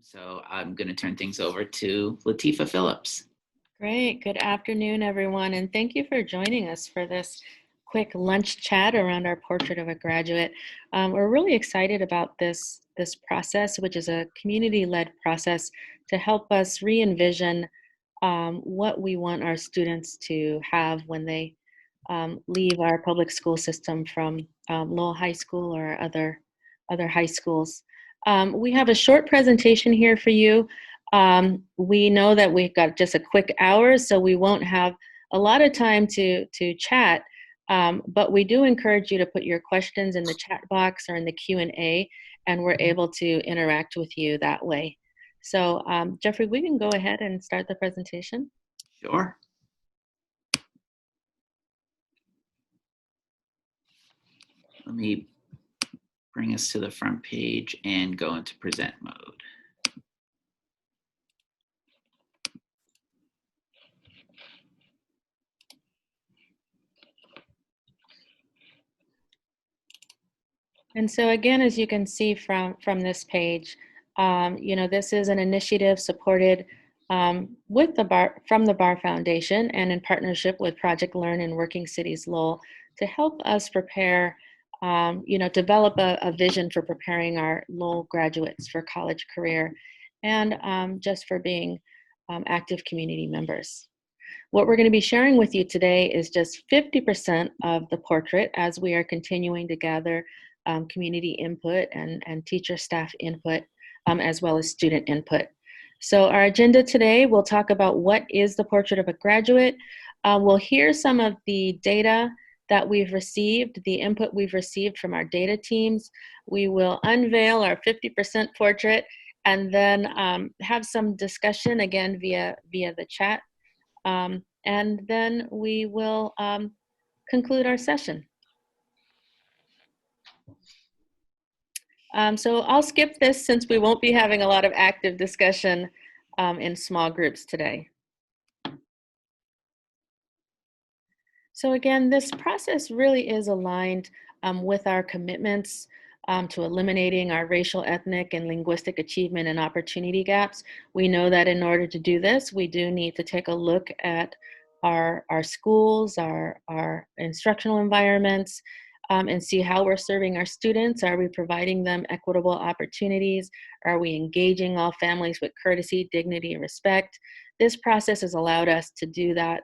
So I'm going to turn things over to Latifah Phillips. Great. Good afternoon, everyone, and thank you for joining us for this quick lunch chat around our portrait of a graduate. We're really excited about this process, which is a community-led process to help us re-envision what we want our students to have when they leave our public school system from Lowell High School or other high schools. We have a short presentation here for you. We know that we've got just a quick hour, so we won't have a lot of time to chat, but we do encourage you to put your questions in the chat box or in the Q&A, and we're able to interact with you that way. So Jeffrey, we can go ahead and start the presentation. Sure. Let me bring us to the front page and go into present mode. And so again, as you can see from this page, this is an initiative supported with from the Bar Foundation and in partnership with Project Learn and Working Cities Lowell to help us prepare, develop a vision for preparing our Lowell graduates for college career and just for being active community members. What we're going to be sharing with you today is just 50% of the portrait as we are continuing to gather community input and teacher staff input, as well as student input. So our agenda today, we'll talk about what is the portrait of a graduate. We'll hear some of the data that we've received, the input we've received from our data teams. We will unveil our 50% portrait and then have some discussion again via the chat. And then we will conclude our session. So I'll skip this since we won't be having a lot of active discussion in small groups today. So again, this process really is aligned with our commitments to eliminating our racial, ethnic, and linguistic achievement and opportunity gaps. We know that in order to do this, we do need to take a look at our schools, our instructional environments, and see how we're serving our students. Are we providing them equitable opportunities? Are we engaging all families with courtesy, dignity, and respect? This process has allowed us to do that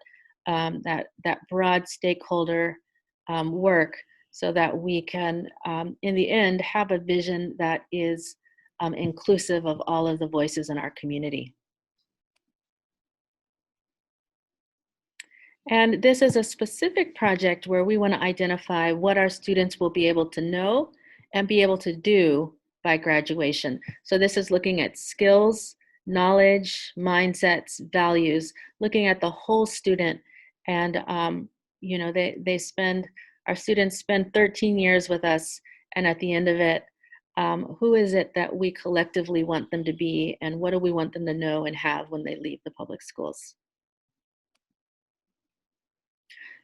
broad stakeholder work so that we can, in the end, have a vision that is inclusive of all of the voices in our community. And this is a specific project where we want to identify what our students will be able to know and be able to do by graduation. So this is looking at skills, knowledge, mindsets, values, looking at the whole student. And, our students spend 13 years with us. And at the end of it, who is it that we collectively want them to be? And what do we want them to know and have when they leave the public schools?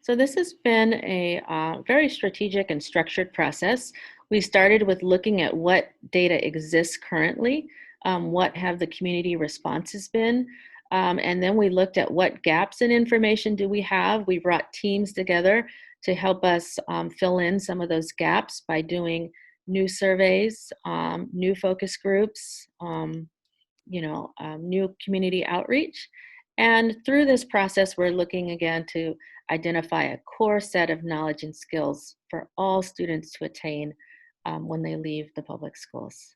So this has been a very strategic and structured process. We started with looking at what data exists currently, what have the community responses been, and then we looked at what gaps in information do we have. We brought teams together to help us fill in some of those gaps by doing new surveys, new focus groups, new community outreach. And through this process, we're looking again to identify a core set of knowledge and skills for all students to attain when they leave the public schools.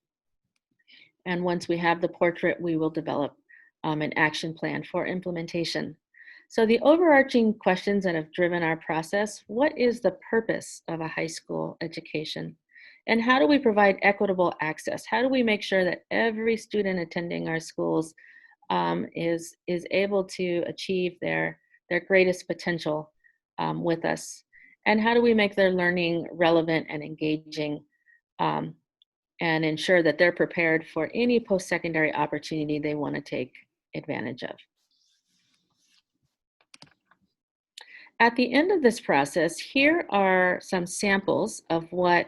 And once we have the portrait, we will develop an action plan for implementation. So the overarching questions that have driven our process: what is the purpose of a high school education? And how do we provide equitable access? How do we make sure that every student attending our schools is able to achieve their greatest potential with us? And how do we make their learning relevant and engaging and ensure that they're prepared for any post-secondary opportunity they want to take advantage of? At the end of this process, here are some samples of what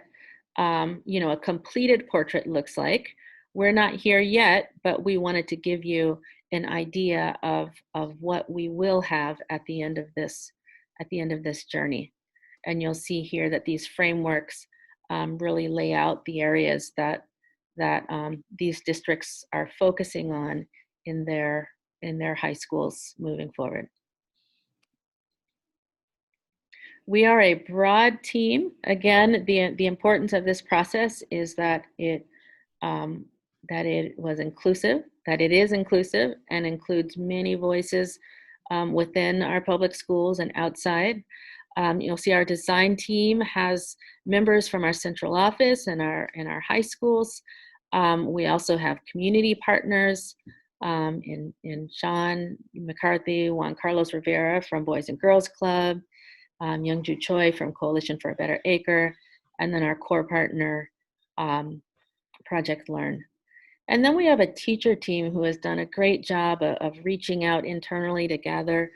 a completed portrait looks like. we're not here yet, but we wanted to give you an idea of what we will have at the end of this journey. And you'll see here that these frameworks really lay out the areas that these districts are focusing on in their high schools moving forward. We are a broad team. Again, the importance of this process is that it was inclusive, that it is inclusive and includes many voices within our public schools and outside. You'll see our design team has members from our central office and our high schools. We also have community partners in Sean Mccarthy, Juan Carlos Rivera from Boys and Girls Club, Youngju Choi from Coalition for a Better Acre, and then our core partner, Project Learn. And then we have a teacher team who has done a great job of reaching out internally to gather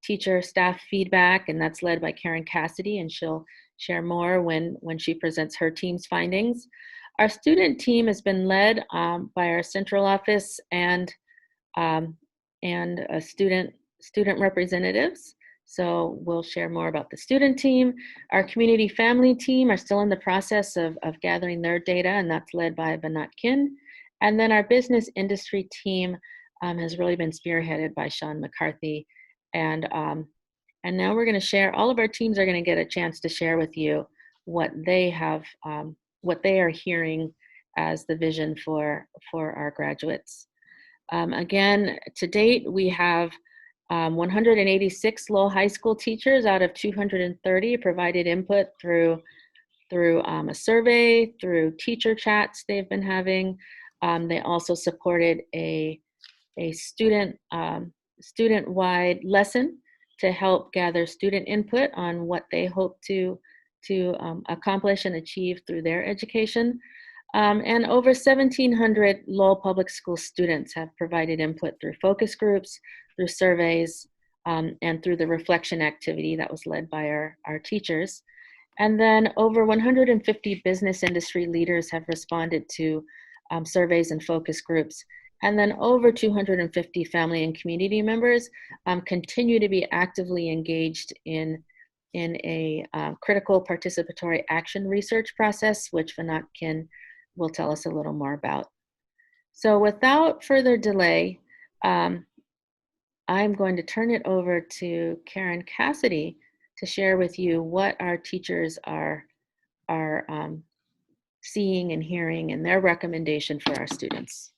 teacher staff feedback, and that's led by Karen Cassidy, and she'll share more when she presents her team's findings. Our student team has been led by our central office and student representatives. So we'll share more about the student team. Our community family team are still in the process of gathering their data, and that's led by Banat Kin. And then our business industry team has really been spearheaded by Sean McCarthy. And now we're going to share, all of our teams are going to get a chance to share with you what they have, what they are hearing as the vision for our graduates. Again, to date, we have 186 Lowell High School teachers out of 230 provided input through a survey, through teacher chats they've been having. They also supported a student-wide lesson to help gather student input on what they hope to accomplish and achieve through their education. And over 1,700 Lowell Public School students have provided input through focus groups, through surveys, and through the reflection activity that was led by our teachers. And then over 150 business industry leaders have responded to surveys and focus groups. And then over 250 family and community members continue to be actively engaged in a critical participatory action research process, which Vinod Kin will tell us a little more about. So without further delay, I'm going to turn it over to Karen Cassidy to share with you what our teachers are seeing and hearing and their recommendation for our students.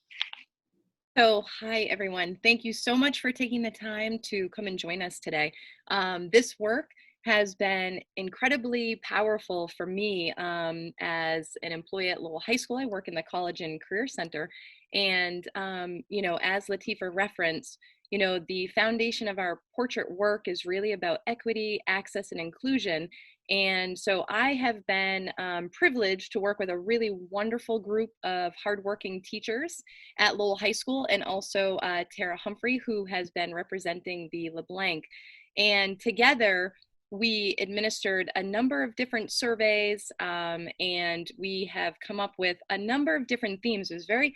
So, hi everyone. Thank you so much for taking the time to come and join us today. This work has been incredibly powerful for me as an employee at Lowell High School. I work in the College and Career Center. And, as Latifa referenced, the foundation of our portrait work is really about equity, access, and inclusion. And so I have been privileged to work with a really wonderful group of hardworking teachers at Lowell High School, and also Tara Humphrey, who has been representing the LeBlanc. And together, we administered a number of different surveys, and we have come up with a number of different themes. It was very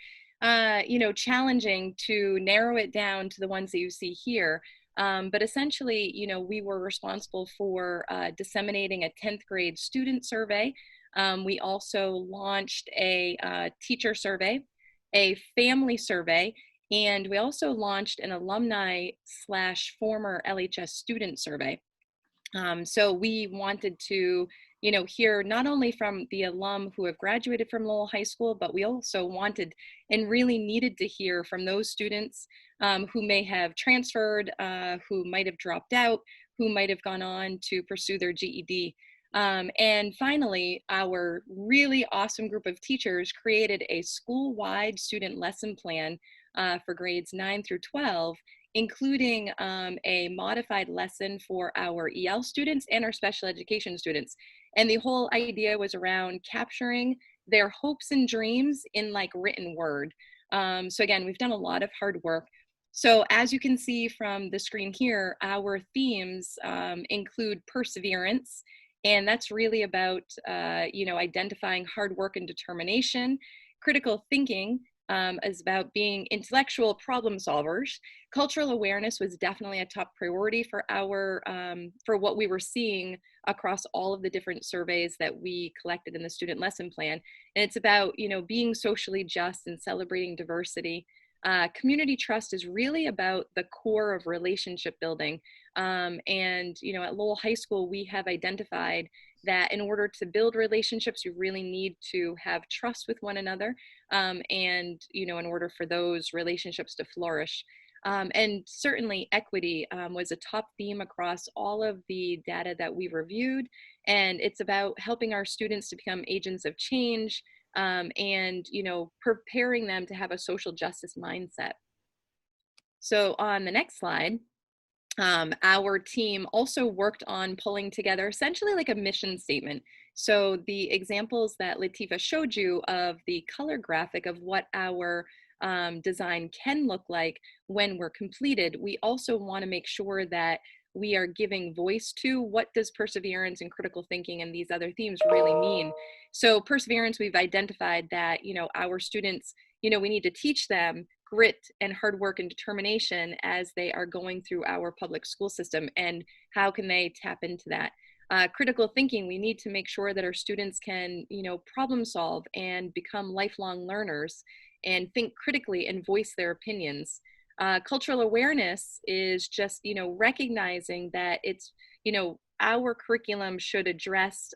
challenging to narrow it down to the ones that you see here. But essentially, we were responsible for disseminating a 10th grade student survey. We also launched a teacher survey, a family survey, and we also launched an alumni/former LHS student survey. So we wanted to hear not only from the alum who have graduated from Lowell High School, but we also wanted and really needed to hear from those students who may have transferred, who might have dropped out, who might have gone on to pursue their GED. And finally, our really awesome group of teachers created a school-wide student lesson plan for grades 9 through 12, including a modified lesson for our EL students and our special education students. And the whole idea was around capturing their hopes and dreams in written word. So again, we've done a lot of hard work. So as you can see from the screen here, our themes include perseverance, and that's really about identifying hard work and determination, Critical thinking is about being intellectual problem solvers. Cultural awareness was definitely a top priority for for what we were seeing across all of the different surveys that we collected in the student lesson plan. And it's about, being socially just and celebrating diversity. Community trust is really about the core of relationship building. And, at Lowell High School, we have identified that in order to build relationships, you really need to have trust with one another. And, in order for those relationships to flourish. And certainly equity was a top theme across all of the data that we reviewed. And it's about helping our students to become agents of change, and, preparing them to have a social justice mindset. So on the next slide, our team also worked on pulling together essentially like a mission statement. So the examples that Latifa showed you of the color graphic of what our design can look like when we're completed, we also want to make sure that we are giving voice to what does perseverance and critical thinking and these other themes really mean. So perseverance, we've identified that, our students, we need to teach them grit and hard work and determination as they are going through our public school system, and how can they tap into that. Critical thinking, we need to make sure that our students can, problem solve and become lifelong learners and think critically and voice their opinions. Cultural awareness is just, recognizing that it's, our curriculum should address,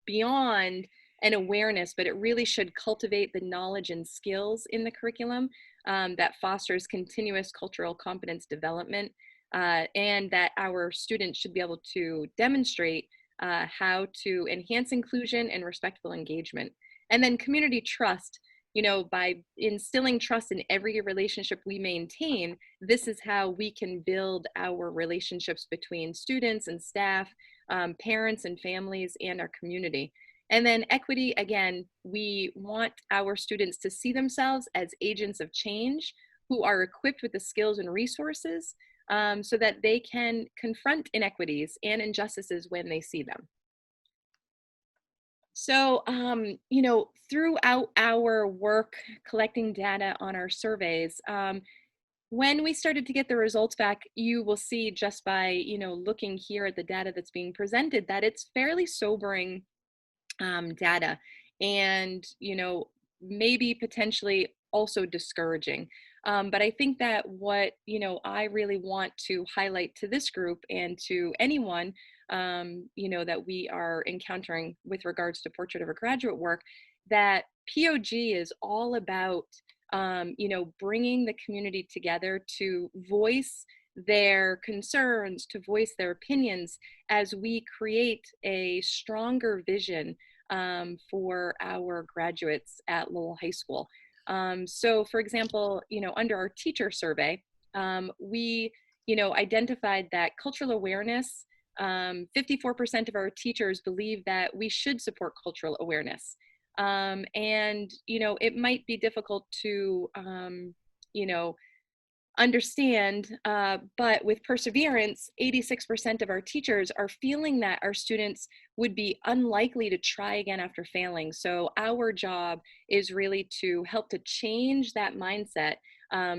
beyond an awareness, but it really should cultivate the knowledge and skills in the curriculum that fosters continuous cultural competence development, and that our students should be able to demonstrate how to enhance inclusion and respectful engagement. And then community trust, by instilling trust in every relationship we maintain, this is how we can build our relationships between students and staff, parents and families, and our community. And then equity, again, we want our students to see themselves as agents of change who are equipped with the skills and resources so that they can confront inequities and injustices when they see them. So, throughout our work collecting data on our surveys, when we started to get the results back, you will see just by, looking here at the data that's being presented that it's fairly sobering data, and, maybe potentially also discouraging. But I think that what, I really want to highlight to this group and to anyone, that we are encountering with regards to portrait of a graduate work, that POG is all about, bringing the community together to voice their concerns, to voice their opinions as we create a stronger vision for our graduates at Lowell High School. So for example, under our teacher survey, we, identified that cultural awareness, 54% of our teachers believe that we should support cultural awareness. And, it might be difficult to, understand, but with perseverance, 86% of our teachers are feeling that our students would be unlikely to try again after failing. So our job is really to help to change that mindset,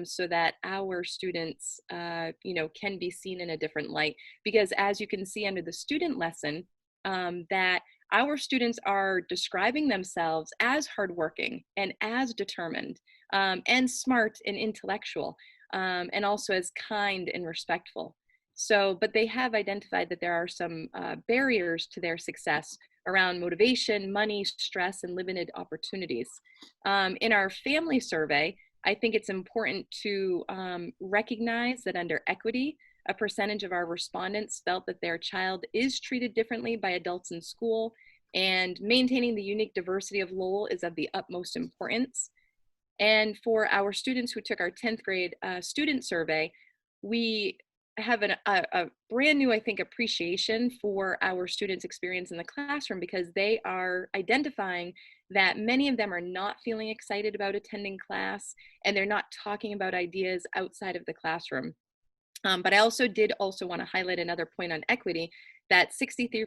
so that our students, can be seen in a different light. Because as you can see under the student lesson, that our students are describing themselves as hardworking and as determined, and smart and intellectual, and also as kind and respectful. So, but they have identified that there are some barriers to their success around motivation, money, stress, and limited opportunities. In our family survey, I think it's important to recognize that under equity, a percentage of our respondents felt that their child is treated differently by adults in school, and maintaining the unique diversity of Lowell is of the utmost importance. And for our students who took our 10th grade student survey, we have a brand new, I think, appreciation for our students' experience in the classroom, because they are identifying that many of them are not feeling excited about attending class, and they're not talking about ideas outside of the classroom. But I also want to highlight another point on equity, that 63%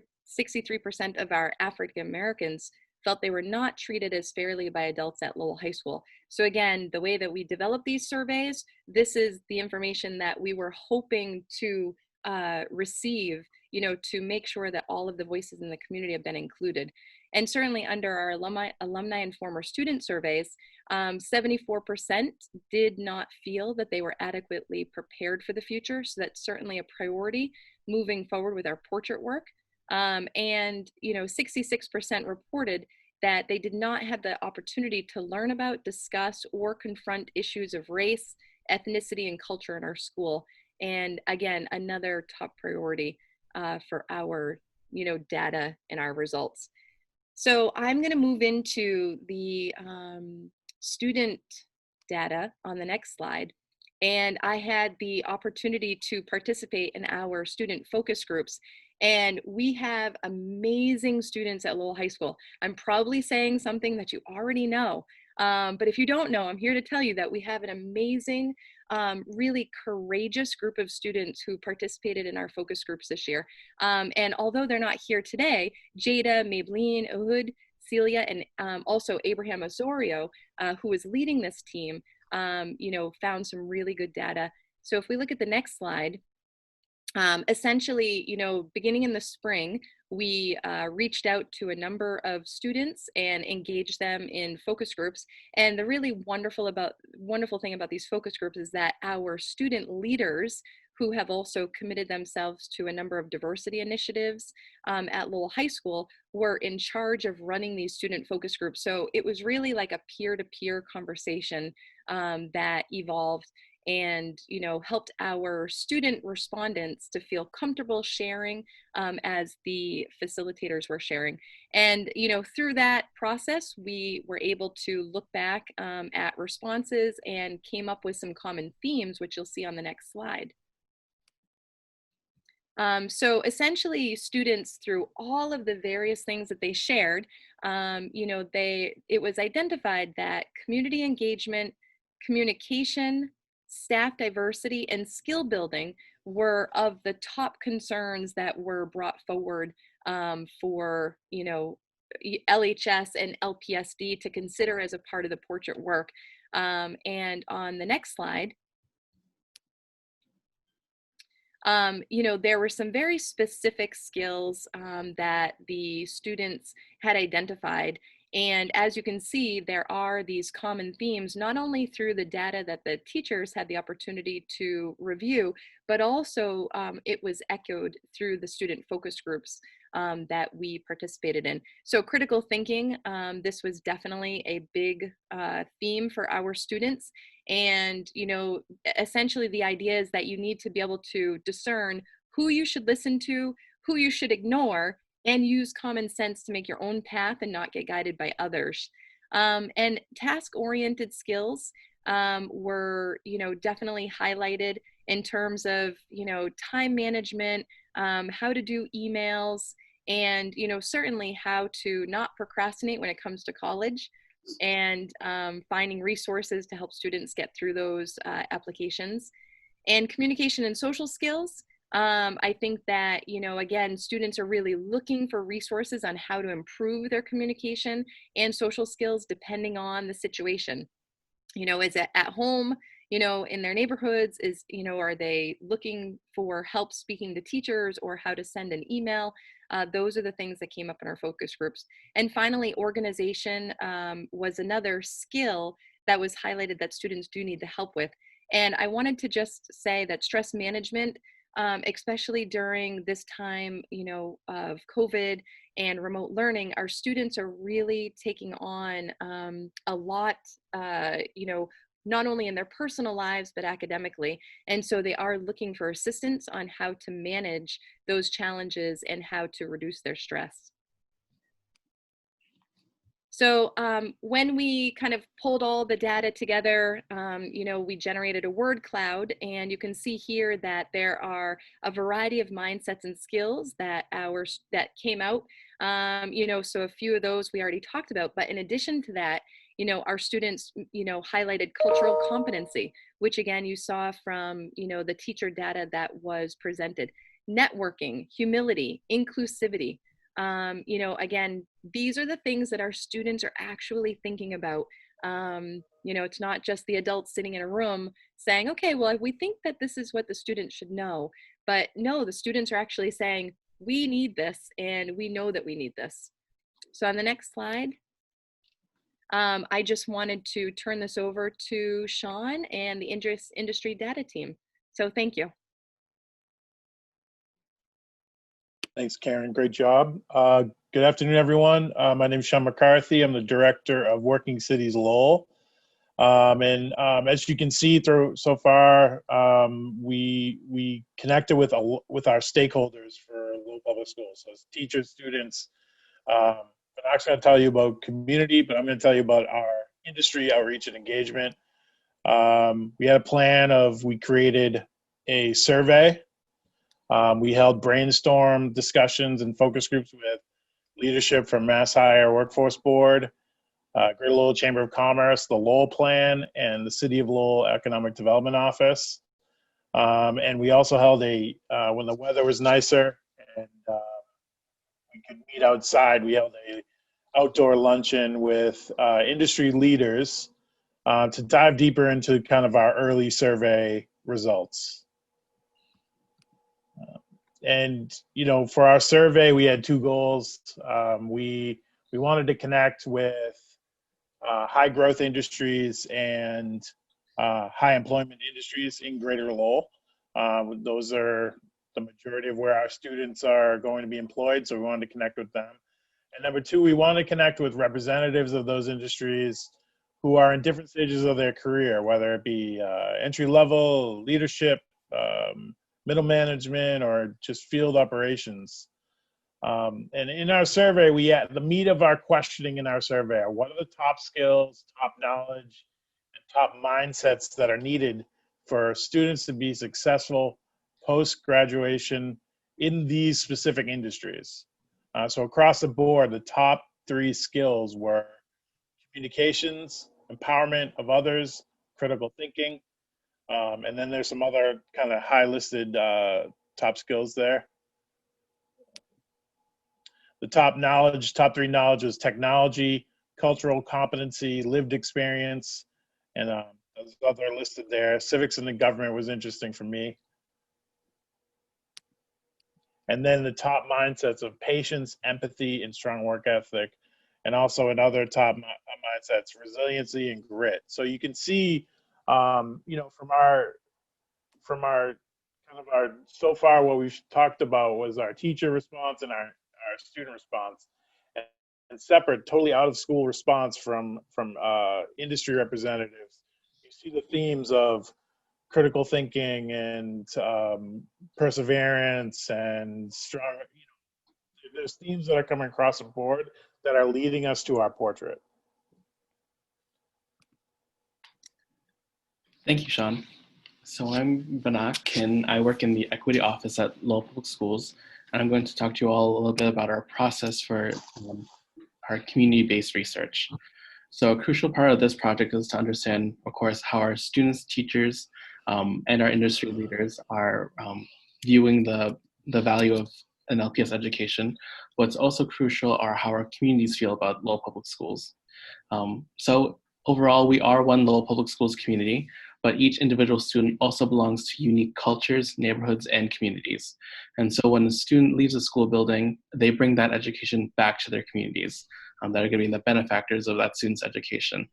of our African Americans felt they were not treated as fairly by adults at Lowell High School. So again, the way that we develop these surveys, this is the information that we were hoping to receive, to make sure that all of the voices in the community have been included. And certainly under our alumni and former student surveys, 74% did not feel that they were adequately prepared for the future. So that's certainly a priority moving forward with our portrait work. And 66% reported that they did not have the opportunity to learn about, discuss, or confront issues of race, ethnicity, and culture in our school. And again, another top priority for our data and our results. So I'm going to move into the student data on the next slide. And I had the opportunity to participate in our student focus groups. And we have amazing students at Lowell High School. I'm probably saying something that you already know. But if you don't know, I'm here to tell you that we have an amazing, really courageous group of students who participated in our focus groups this year. And although they're not here today, Jada, Maybelline, Uhud, Celia, and also Abraham Osorio, who is leading this team, found some really good data. So if we look at the next slide, essentially, beginning in the spring, we reached out to a number of students and engaged them in focus groups. And the really wonderful thing about these focus groups is that our student leaders, who have also committed themselves to a number of diversity initiatives at Lowell High School, were in charge of running these student focus groups. So it was really like a peer-to-peer conversation that evolved and helped our student respondents to feel comfortable sharing as the facilitators were sharing. And through that process, we were able to look back at responses and came up with some common themes, which you'll see on the next slide. So essentially, students, through all of the various things that they shared, it was identified that community engagement, communication, staff diversity, and skill building were of the top concerns that were brought forward for LHS and LPSD to consider as a part of the portrait work. And on the next slide, there were some very specific skills that the students had identified. And as you can see, there are these common themes, not only through the data that the teachers had the opportunity to review, but also it was echoed through the student focus groups that we participated in. So critical thinking, this was definitely a big theme for our students. And, essentially the idea is that you need to be able to discern who you should listen to, who you should ignore, and use common sense to make your own path and not get guided by others. And task-oriented skills were, definitely highlighted in terms of, time management, how to do emails, and, certainly how to not procrastinate when it comes to college, and finding resources to help students get through those applications. And communication and social skills, I think that, again, students are really looking for resources on how to improve their communication and social skills depending on the situation. Is it at home, in their neighborhoods? Are they looking for help speaking to teachers or how to send an email? Those are the things that came up in our focus groups. And finally, organization was another skill that was highlighted that students do need the help with. And I wanted to just say that stress management, especially during this time, of COVID and remote learning, our students are really taking on a lot, not only in their personal lives, but academically. And so they are looking for assistance on how to manage those challenges and how to reduce their stress. So when we kind of pulled all the data together, we generated a word cloud, and you can see here that there are a variety of mindsets and skills that came out. So a few of those we already talked about, but in addition to that, our students, highlighted cultural competency, which again, you saw from, the teacher data that was presented, networking, humility, inclusivity, You know, again, these are the things that our students are actually thinking about. You know, it's not just the adults sitting in a room saying, okay, well, we think that this is what the students should know. But no, the students are actually saying, we need this, and we know that we need this. So on the next slide, I just wanted to turn this over to Sean and the industry data team. So thank you. Thanks, Karen. Great job. Good afternoon, everyone. My name is Sean McCarthy. I'm the director of Working Cities Lowell. As you can see through so far, we connected with our stakeholders for Lowell Public Schools, so it's teachers, students. I'm not going to tell you about community, but I'm going to tell you about our industry outreach and engagement. We had a plan we created a survey. We held brainstorm discussions and focus groups with leadership from Mass Hire Workforce Board, Greater Lowell Chamber of Commerce, the Lowell Plan, and the City of Lowell Economic Development Office. And we also held when the weather was nicer and we could meet outside, we held a outdoor luncheon with industry leaders to dive deeper into kind of our early survey results. And, you know, for our survey, we had two goals. We wanted to connect with high growth industries and high employment industries in Greater Lowell. Those are the majority of where our students are going to be employed, so we wanted to connect with them. And number two, we want to connect with representatives of those industries who are in different stages of their career, whether it be entry level, leadership, middle management, or just field operations. And in our survey, the meat of our questioning in our survey are what are the top skills, top knowledge, and top mindsets that are needed for students to be successful post-graduation in these specific industries. So across the board, the top 3 skills were communications, empowerment of others, critical thinking, and then there's some other kind of high listed top skills there. The top 3 knowledge was technology, cultural competency, lived experience, and those other listed there. Civics and the government was interesting for me. And then the top mindsets of patience, empathy, and strong work ethic. And also another top mindsets, resiliency and grit. So you can see, you know, from our so far, what we've talked about was our teacher response and our student response, and separate, totally out of school response from industry representatives. You see the themes of critical thinking and perseverance and strong, you know, there's themes that are coming across the board that are leading us to our portrait. Thank you, Sean. So I'm Banak, and I work in the equity office at Lowell Public Schools, and I'm going to talk to you all a little bit about our process for our community-based research. So a crucial part of this project is to understand, of course, how our students, teachers, and our industry leaders are viewing the value of an LPS education. What's also crucial are how our communities feel about Lowell Public Schools. So overall, we are one Lowell Public Schools community, but each individual student also belongs to unique cultures, neighborhoods, and communities. And so when a student leaves a school building, they bring that education back to their communities that are going to be the benefactors of that student's education.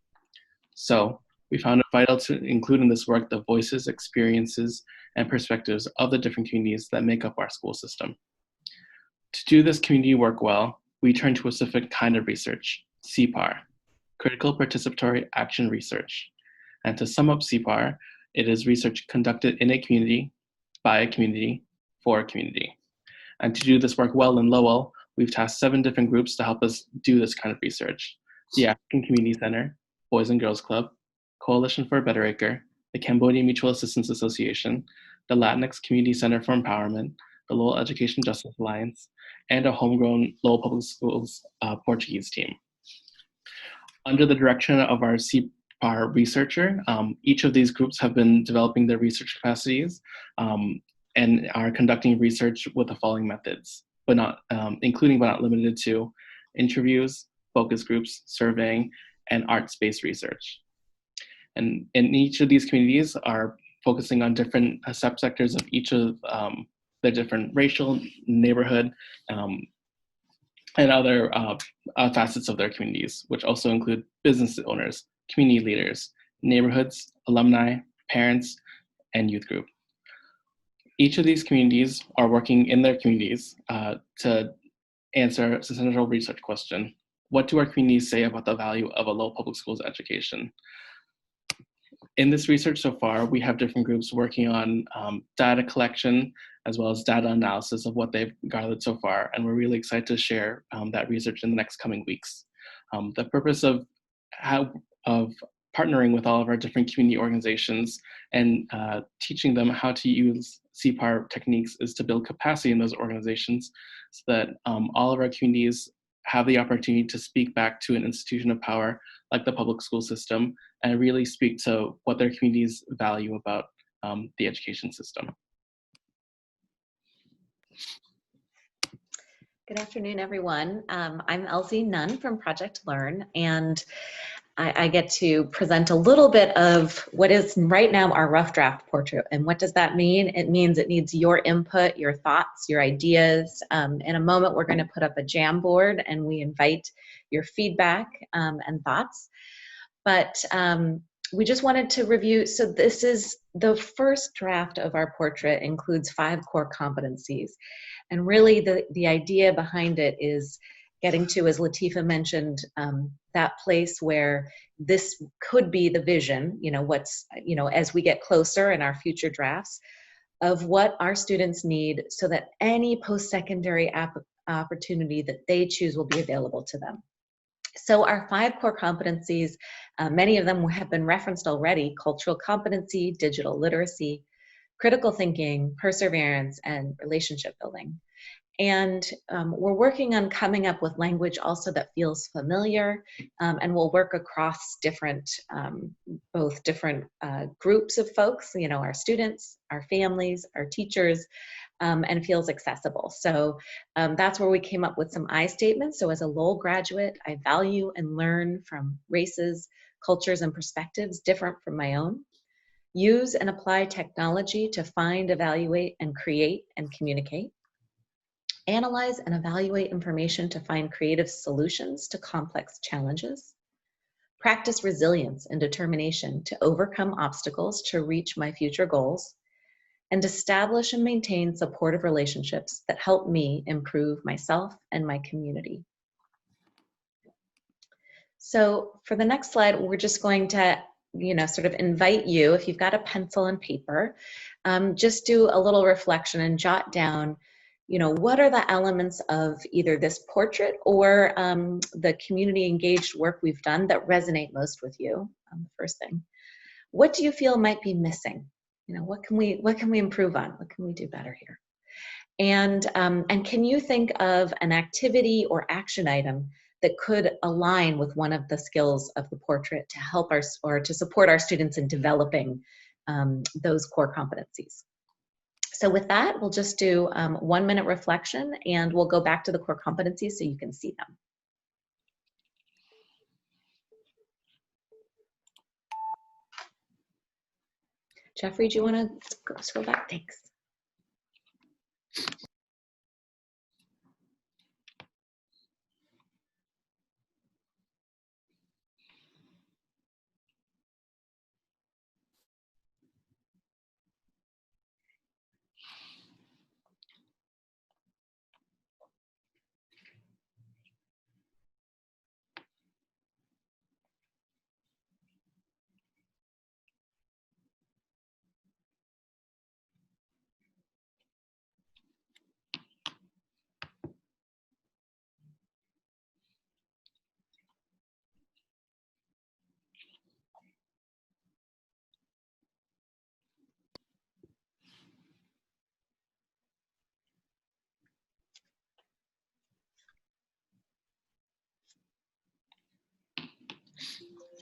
So we found it vital to include in this work the voices, experiences, and perspectives of the different communities that make up our school system. To do this community work well, we turn to a specific kind of research, CPAR, Critical Participatory Action Research. And to sum up CPAR, it is research conducted in a community, by a community, for a community. And to do this work well in Lowell, we've tasked 7 different groups to help us do this kind of research. The African Community Center, Boys and Girls Club, Coalition for a Better Acre, the Cambodian Mutual Assistance Association, the Latinx Community Center for Empowerment, the Lowell Education Justice Alliance, and a homegrown Lowell Public Schools Portuguese team. Under the direction of our CPAR researcher, each of these groups have been developing their research capacities and are conducting research with the following methods. but not including but not limited to interviews, focus groups, surveying, and arts-based research. And in each of these communities are focusing on different subsectors of each of the different racial, neighborhood, and other facets of their communities, which also include business owners, community leaders, neighborhoods, alumni, parents, and youth group. Each of these communities are working in their communities to answer a central research question: what do our communities say about the value of a Lowell Public Schools education? In this research so far, we have different groups working on data collection as well as data analysis of what they've gathered so far, and we're really excited to share that research in the next coming weeks. The purpose of partnering with all of our different community organizations and teaching them how to use CPAR techniques is to build capacity in those organizations so that all of our communities have the opportunity to speak back to an institution of power like the public school system and really speak to what their communities value about the education system. Good afternoon, everyone. I'm Elsie Nunn from Project Learn, and I get to present a little bit of what is right now our rough draft portrait. And what does that mean? It means it needs your input, your thoughts, your ideas. In a moment, we're going to put up a Jamboard, and we invite your feedback and thoughts. But we just wanted to review. So this is the first draft of our portrait, includes 5 core competencies. And really the idea behind it is getting to, as Latifa mentioned, that place where this could be the vision, as we get closer in our future drafts, of what our students need so that any post-secondary opportunity that they choose will be available to them. So our 5 core competencies, many of them have been referenced already: cultural competency, digital literacy, critical thinking, perseverance, and relationship building. And we're working on coming up with language also that feels familiar, and we'll work across different, both different groups of folks, our students, our families, our teachers, and feels accessible. So that's where we came up with some I statements. So as a Lowell graduate, I value and learn from races, cultures, and perspectives different from my own. Use and apply technology to find, evaluate, and create and communicate. Analyze and evaluate information to find creative solutions to complex challenges. Practice resilience and determination to overcome obstacles to reach my future goals. And establish and maintain supportive relationships that help me improve myself and my community. So for the next slide, we're just going to sort of invite you, if you've got a pencil and paper, just do a little reflection and jot down, what are the elements of either this portrait or the community engaged work we've done that resonate most with you? The first thing, what do you feel might be missing? What can we improve on? What can we do better here? And can you think of an activity or action item that could align with one of the skills of the portrait to help us or to support our students in developing those core competencies? So with that, we'll just do 1 minute reflection, and we'll go back to the core competencies so you can see them. Jeffrey, do you want to scroll back? Thanks.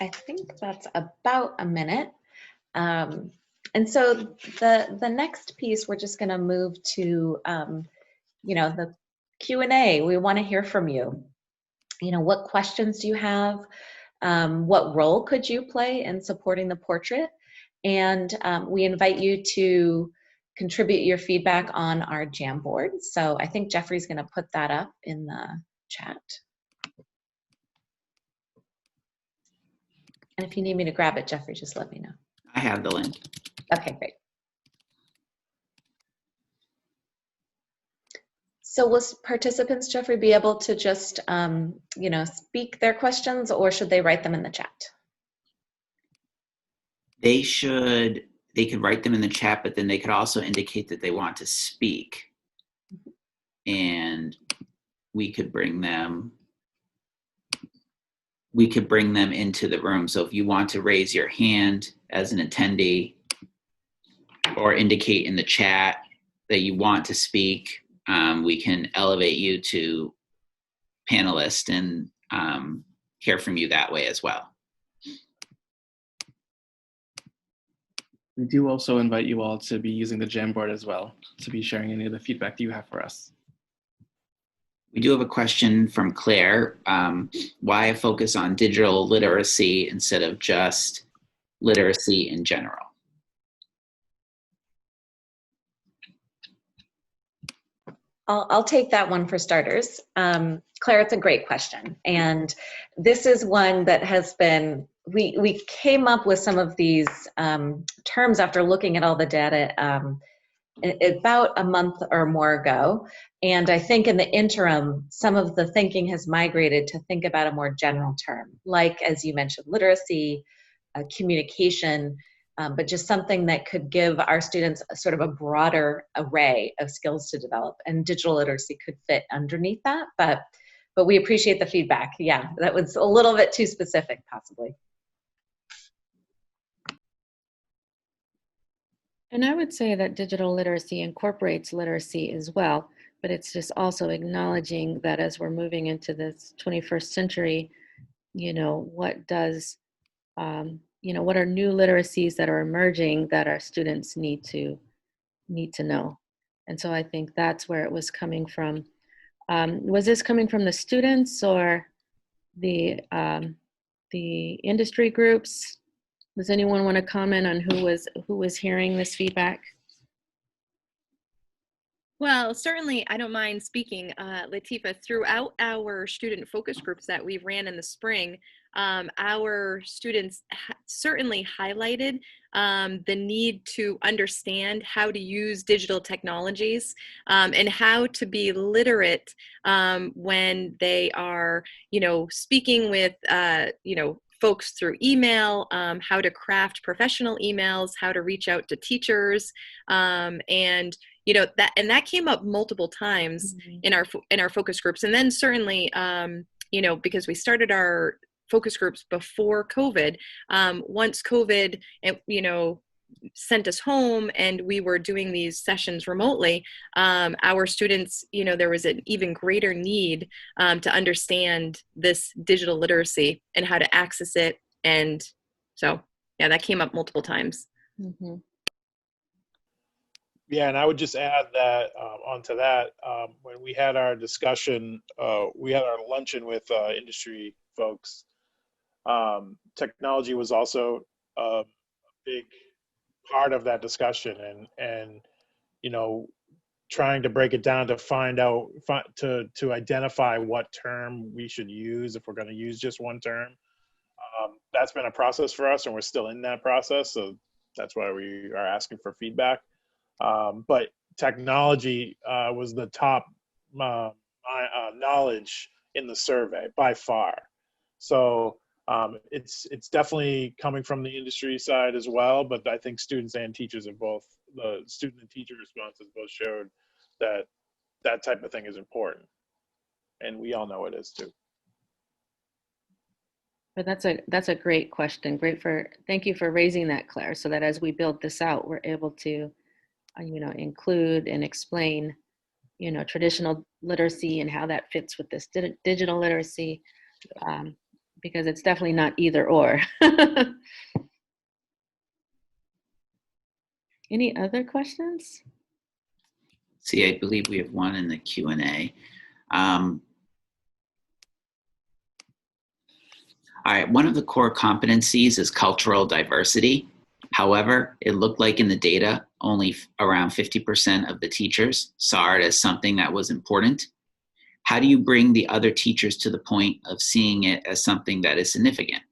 I think that's about a minute. And so the next piece, we're just going to move to, the Q&A. We want to hear from you. You know, what questions do you have? What role could you play in supporting the portrait? And we invite you to contribute your feedback on our Jamboard. So I think Jeffrey's going to put that up in the chat. And if you need me to grab it, Jeffrey, just let me know. I have the link. Okay, great. So will participants, Jeffrey, be able to just, you know, speak their questions, or should they write them in the chat? They could write them in the chat, but then they could also indicate that they want to speak. And we could bring them into the room. So if you want to raise your hand as an attendee or indicate in the chat that you want to speak, we can elevate you to panelist and hear from you that way as well. We do also invite you all to be using the Jamboard as well, to be sharing any of the feedback that you have for us. We do have a question from Claire. Why a focus on digital literacy instead of just literacy in general? I'll take that one for starters. Claire, it's a great question. And this is one that has been, we came up with some of these terms after looking at all the data about a month or more ago. And I think in the interim, some of the thinking has migrated to think about a more general term, like, as you mentioned, literacy, communication, but just something that could give our students a sort of a broader array of skills to develop, and digital literacy could fit underneath that, but we appreciate the feedback. Yeah, that was a little bit too specific, possibly. And I would say that digital literacy incorporates literacy as well, but it's just also acknowledging that as we're moving into this 21st century, you know, what does, you know, what are new literacies that are emerging that our students need to know? And so I think that's where it was coming from. Was this coming from the students or the industry groups? Does anyone want to comment on who was hearing this feedback? Well, certainly, I don't mind speaking, Latifa. Throughout our student focus groups that we ran in the spring, our students certainly highlighted the need to understand how to use digital technologies and how to be literate when they are, you know, speaking with, you know, folks through email, how to craft professional emails, how to reach out to teachers, and you know, that came up multiple times in our focus groups. And then certainly, you know, because we started our focus groups before COVID, once COVID, you know, sent us home and we were doing these sessions remotely, our students, you know, there was an even greater need to understand this digital literacy and how to access it. And so, yeah, that came up multiple times. Mm-hmm. Yeah, and I would just add that onto that, when we had our discussion, we had our luncheon with industry folks. Technology was also a big part of that discussion, and you know, trying to break it down to find out to identify what term we should use if we're going to use just one term. That's been a process for us, and we're still in that process. So that's why we are asking for feedback. But technology was the top knowledge in the survey by far. So it's definitely coming from the industry side as well, but I think students and teachers have both, the student and teacher responses both showed that that type of thing is important. And we all know it is too. But that's a great question. Thank you for raising that, Claire, so that as we build this out, we're able to, you know, include and explain, you know, traditional literacy and how that fits with this digital literacy, because it's definitely not either or. Any other questions? See, I believe we have one in the Q&A. All right, one of the core competencies is cultural diversity. However, it looked like in the data, only around 50% of the teachers saw it as something that was important. How do you bring the other teachers to the point of seeing it as something that is significant?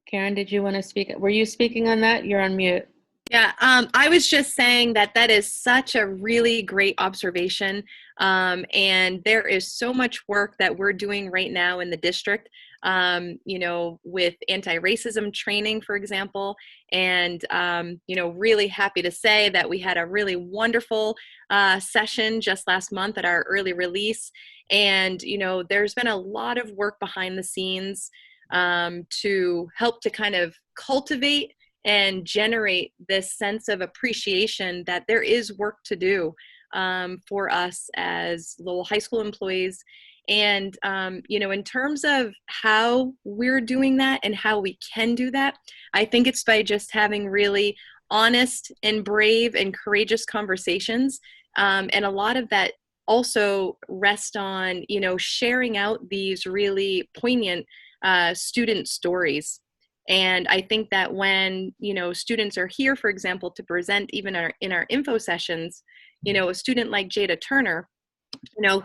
Karen, did you want to speak? Were you speaking on that? You're on mute. Yeah, I was just saying that that is such a really great observation. And there is so much work that we're doing right now in the district, with anti-racism training, for example. And, really happy to say that we had a really wonderful session just last month at our early release. And, there's been a lot of work behind the scenes to help to kind of cultivate and generate this sense of appreciation that there is work to do for us as Lowell High School employees. And, in terms of how we're doing that and how we can do that, I think it's by just having really honest and brave and courageous conversations. And a lot of that also rests on, sharing out these really poignant student stories. And I think that when, students are here, for example, to present even in our info sessions, a student like Jada Turner,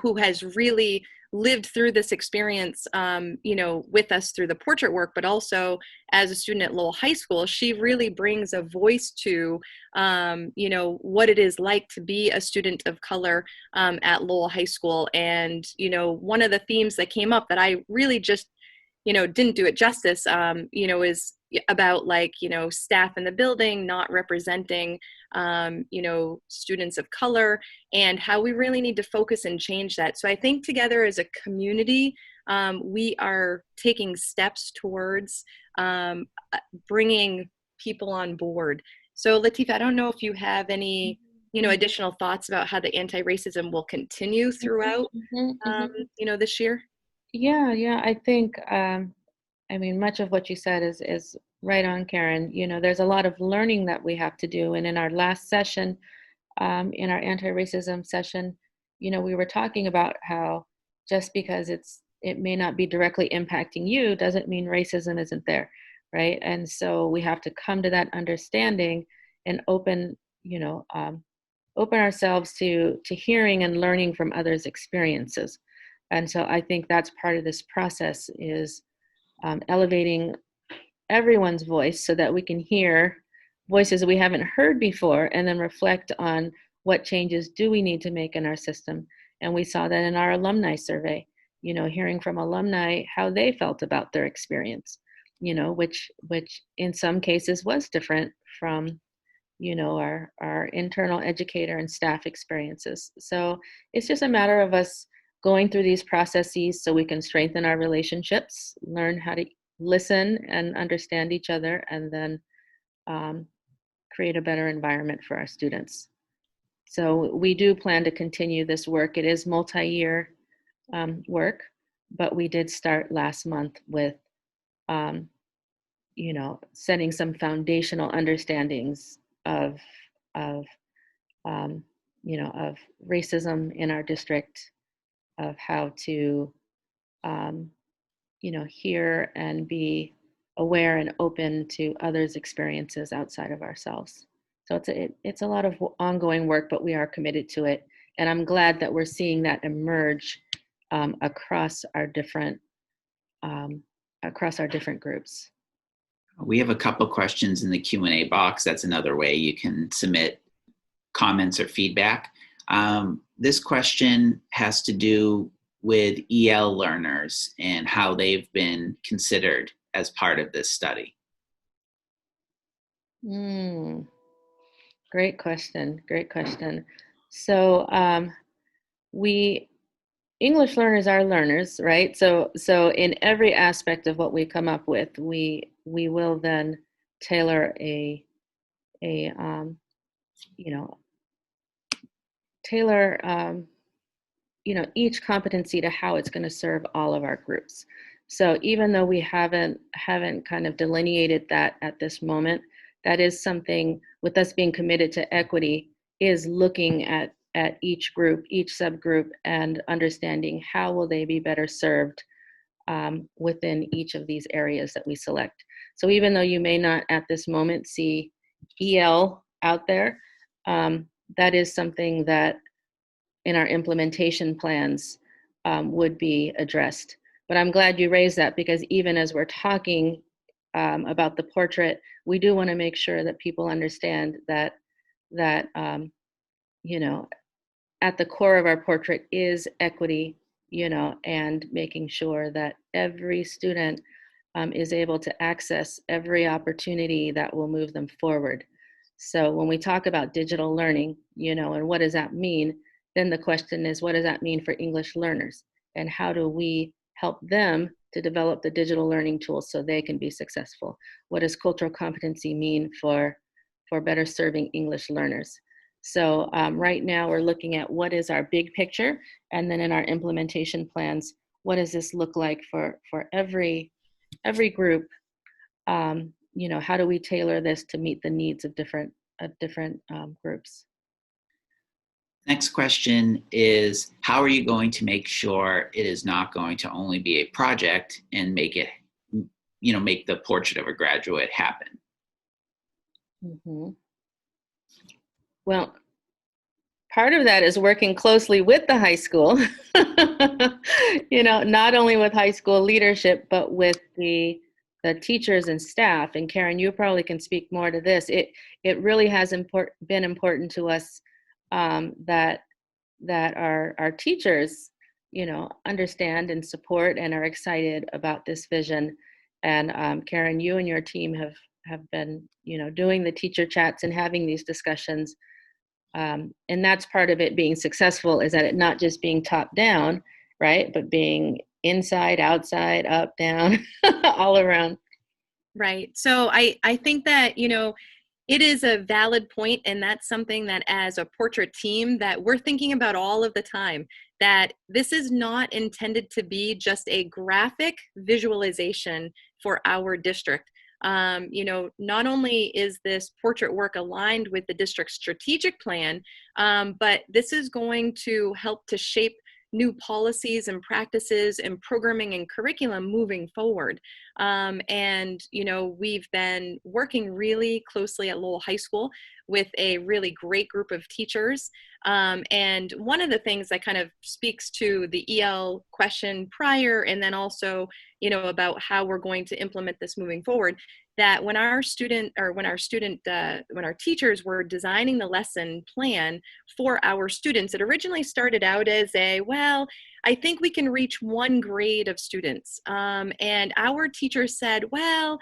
who has really lived through this experience, with us through the portrait work, but also as a student at Lowell High School, she really brings a voice to, what it is like to be a student of color at Lowell High School. And, one of the themes that came up that I really just didn't do it justice, is about staff in the building not representing, students of color, and how we really need to focus and change that. So I think together as a community, we are taking steps towards bringing people on board. So Latifah, I don't know if you have any, additional thoughts about how the anti-racism will continue throughout, this year. Yeah, I think, much of what you said is right on, Karen. There's a lot of learning that we have to do. And in our last session, in our anti-racism session, we were talking about how just because it may not be directly impacting you doesn't mean racism isn't there, right? And so we have to come to that understanding and open ourselves to hearing and learning from others' experiences. And so I think that's part of this process is elevating everyone's voice so that we can hear voices we haven't heard before and then reflect on what changes do we need to make in our system. And we saw that in our alumni survey, hearing from alumni how they felt about their experience, which in some cases was different from, our internal educator and staff experiences. So it's just a matter of us going through these processes so we can strengthen our relationships, learn how to listen and understand each other, and then create a better environment for our students. So we do plan to continue this work. It is multi-year work, but we did start last month with, setting some foundational understandings of racism in our district, of how to, hear and be aware and open to others' experiences outside of ourselves. So it's a lot of ongoing work, but we are committed to it. And I'm glad that we're seeing that emerge across our different groups. We have a couple questions in the Q&A box. That's another way you can submit comments or feedback. This question has to do with EL learners and how they've been considered as part of this study. Great question. So English learners are learners, right? So in every aspect of what we come up with, we will then tailor each competency to how it's going to serve all of our groups. So even though we haven't kind of delineated that at this moment, that is something, with us being committed to equity, is looking at each group, each subgroup, and understanding how will they be better served within each of these areas that we select. So even though you may not at this moment see EL out there, that is something that in our implementation plans would be addressed. But I'm glad you raised that, because even as we're talking about the portrait, we do want to make sure that people understand that you know, at the core of our portrait is equity, and making sure that every student is able to access every opportunity that will move them forward. So when we talk about digital learning, and what does that mean, then the question is, what does that mean for English learners? And how do we help them to develop the digital learning tools so they can be successful? What does cultural competency mean for better serving English learners? So right now we're looking at what is our big picture, and then in our implementation plans, what does this look like for every group? How do we tailor this to meet the needs of different groups? Next question is, how are you going to make sure it is not going to only be a project and make it, make the portrait of a graduate happen? Mm-hmm. Well, part of that is working closely with the high school, not only with high school leadership, but with the teachers and staff. And Karen, you probably can speak more to this. It really has been important to us that our teachers, understand and support and are excited about this vision. And Karen, you and your team have been, doing the teacher chats and having these discussions. And that's part of it being successful, is that it not just being top down, right, but being inside, outside, up, down, all around. Right. So I think that, it is a valid point, and that's something that as a portrait team that we're thinking about all of the time, that this is not intended to be just a graphic visualization for our district. Not only is this portrait work aligned with the district's strategic plan, but this is going to help to shape new policies and practices and programming and curriculum moving forward. And we've been working really closely at Lowell High School with a really great group of teachers. And one of the things that kind of speaks to the EL question prior, and then also, about how we're going to implement this moving forward, that when our teachers were designing the lesson plan for our students, it originally started out as I think we can reach one grade of students. And our teachers said, with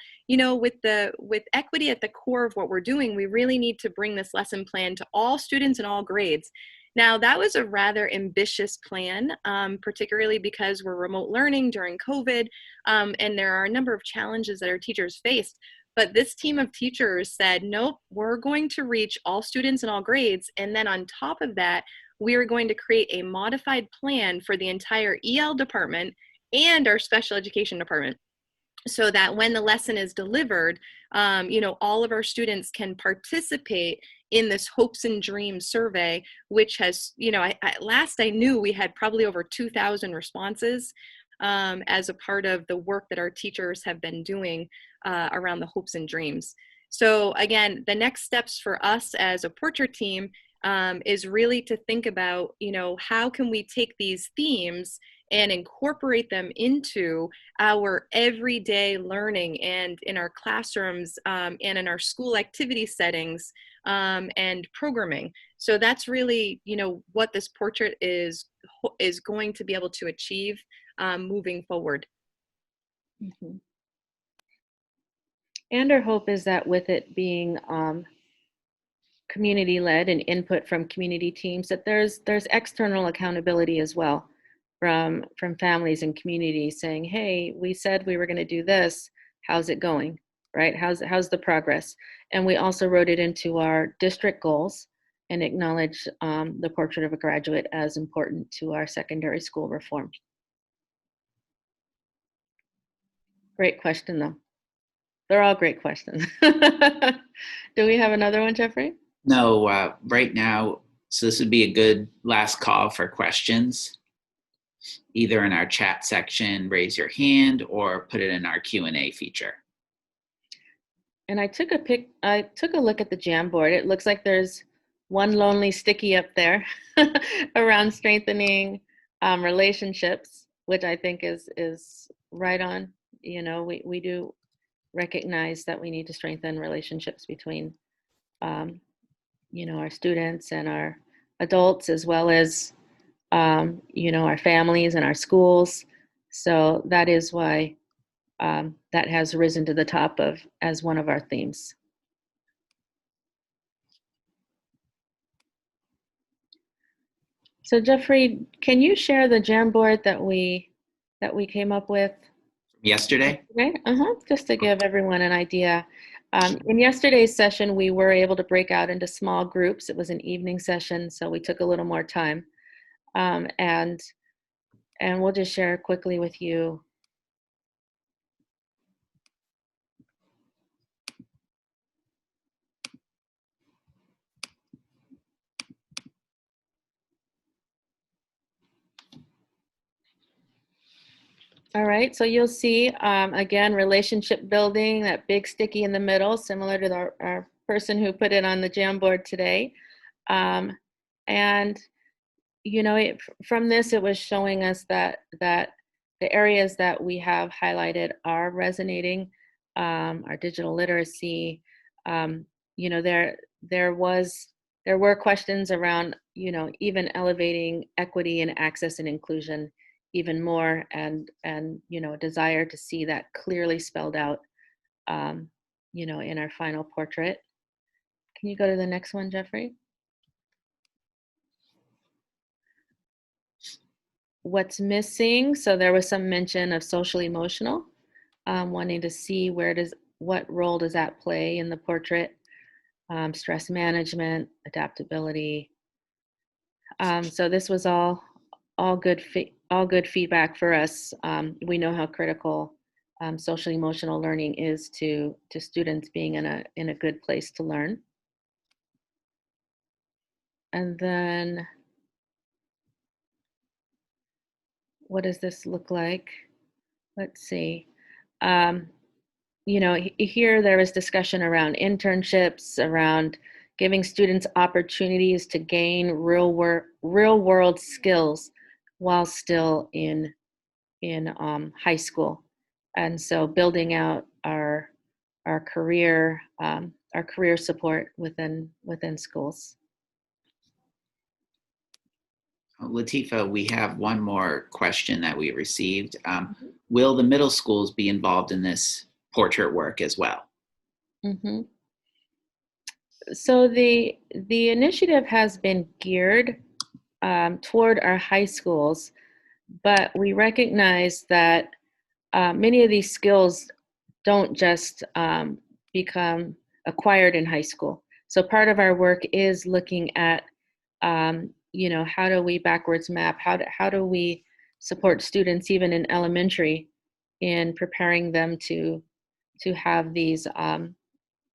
equity at the core of what we're doing, we really need to bring this lesson plan to all students in all grades. Now, that was a rather ambitious plan, particularly because we're remote learning during COVID, and there are a number of challenges that our teachers faced. But this team of teachers said, nope, we're going to reach all students in all grades. And then on top of that, we are going to create a modified plan for the entire EL department and our special education department, so that when the lesson is delivered, all of our students can participate in this hopes and dreams survey, which has, last I knew, we had probably over 2,000 responses as a part of the work that our teachers have been doing around the hopes and dreams. So again, the next steps for us as a portrait team is really to think about, how can we take these themes and incorporate them into our everyday learning and in our classrooms and in our school activity settings and programming. So that's really, what this portrait is going to be able to achieve moving forward. Mm-hmm. And our hope is that with it being community-led and input from community teams, that there's external accountability as well from families and communities saying, hey, we said we were going to do this, how's it going, right? How's the progress? And we also wrote it into our district goals and acknowledge the portrait of a graduate as important to our secondary school reform. Great question, though. They're all great questions. Do we have another one, Jeffrey? No, right now, so this would be a good last call for questions, either in our chat section, raise your hand, or put it in our Q&A feature. And I took a look at the Jamboard. It looks like there's one lonely sticky up there around strengthening relationships, which I think is right on. You know, we do recognize that we need to strengthen relationships between you know, our students and our adults, as well as you know, our families and our schools. So that is why that has risen to the top of as one of our themes. So Jeffrey, can you share the Jamboard that we came up with Yesterday? yesterday? Just to give everyone an idea. In yesterday's session, we were able to break out into small groups. It was an evening session, so we took a little more time. And we'll just share quickly with you. All right, so you'll see, again, relationship building, that big sticky in the middle, similar to our person who put it on the Jamboard today. And, you know, from this, it was showing us that the areas that we have highlighted are resonating. Our digital literacy, you know, there were questions around, you know, even elevating equity and access and inclusion even more, and you know, a desire to see that clearly spelled out, you know, in our final portrait. Can you go to the next one, Jeffrey? What's missing? So there was some mention of social emotional, wanting to see what role does that play in the portrait? Stress management, adaptability. So this was all good feedback for us. We know how critical social emotional learning is to students being in a good place to learn. And then, what does this look like? Let's see. You know, here there was discussion around internships, around giving students opportunities to gain real world skills while still in high school, and so building out our career support within schools. Latifa, we have one more question that we received. Will the middle schools be involved in this portrait work as well? Mm-hmm. So the initiative has been geared toward our high schools, but we recognize that many of these skills don't just become acquired in high school. So part of our work is looking at, you know, how do we backwards map? How do we support students even in elementary in preparing them to have these,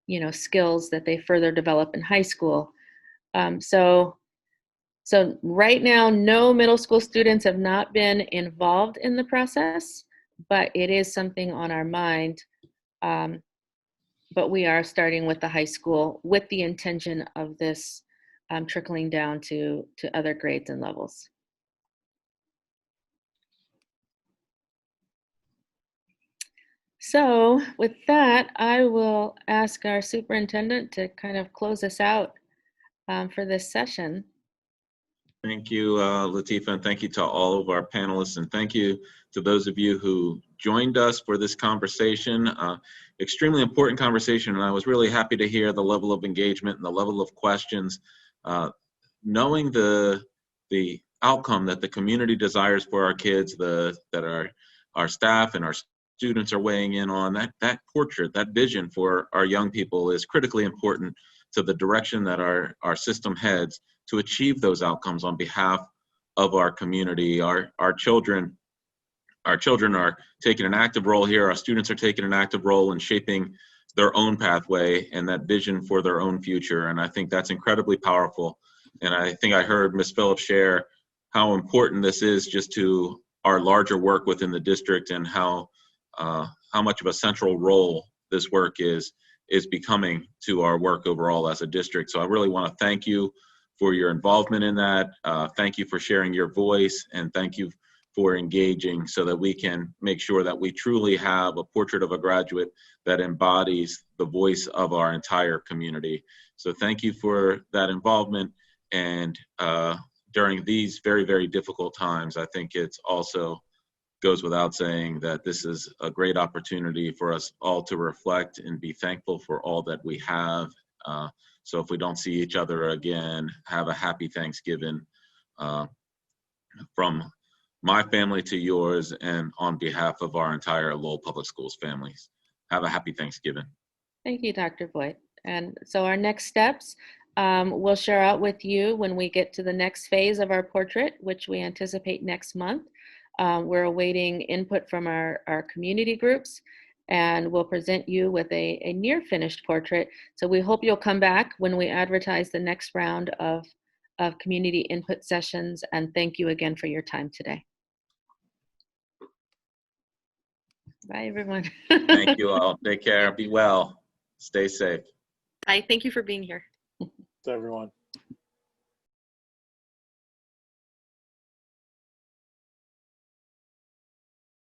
you know, skills that they further develop in high school. So right now, no middle school students have not been involved in the process, but it is something on our mind. But we are starting with the high school with the intention of this trickling down to other grades and levels. So with that, I will ask our superintendent to kind of close us out for this session. Thank you, Latifa, and thank you to all of our panelists, and thank you to those of you who joined us for this conversation. Extremely important conversation, and I was really happy to hear the level of engagement and the level of questions. Knowing the outcome that the community desires for our kids, that our staff and our students are weighing in on, that portrait, that vision for our young people is critically important to the direction that our system heads to achieve those outcomes on behalf of our community. Our children are taking an active role here. Our students are taking an active role in shaping their own pathway and that vision for their own future. And I think that's incredibly powerful. And I think I heard Ms. Phillips share how important this is just to our larger work within the district, and how much of a central role this work is becoming to our work overall as a district. So I really want to thank you for your involvement in that. Thank you for sharing your voice, and thank you for engaging so that we can make sure that we truly have a portrait of a graduate that embodies the voice of our entire community. So thank you for that involvement. And during these very, very difficult times, I think it's also goes without saying that this is a great opportunity for us all to reflect and be thankful for all that we have. So if we don't see each other again, have a happy Thanksgiving from my family to yours, and on behalf of our entire Lowell Public Schools families. Have a happy Thanksgiving. Thank you, Dr. Boyd. And so our next steps, we'll share out with you when we get to the next phase of our portrait, which we anticipate next month. We're awaiting input from our community groups, and we'll present you with a near finished portrait. So we hope you'll come back when we advertise the next round of community input sessions, and thank you again for your time today. Bye, everyone. Thank you all. Take care. Be well. Stay safe. Hi, thank you for being here. To everyone.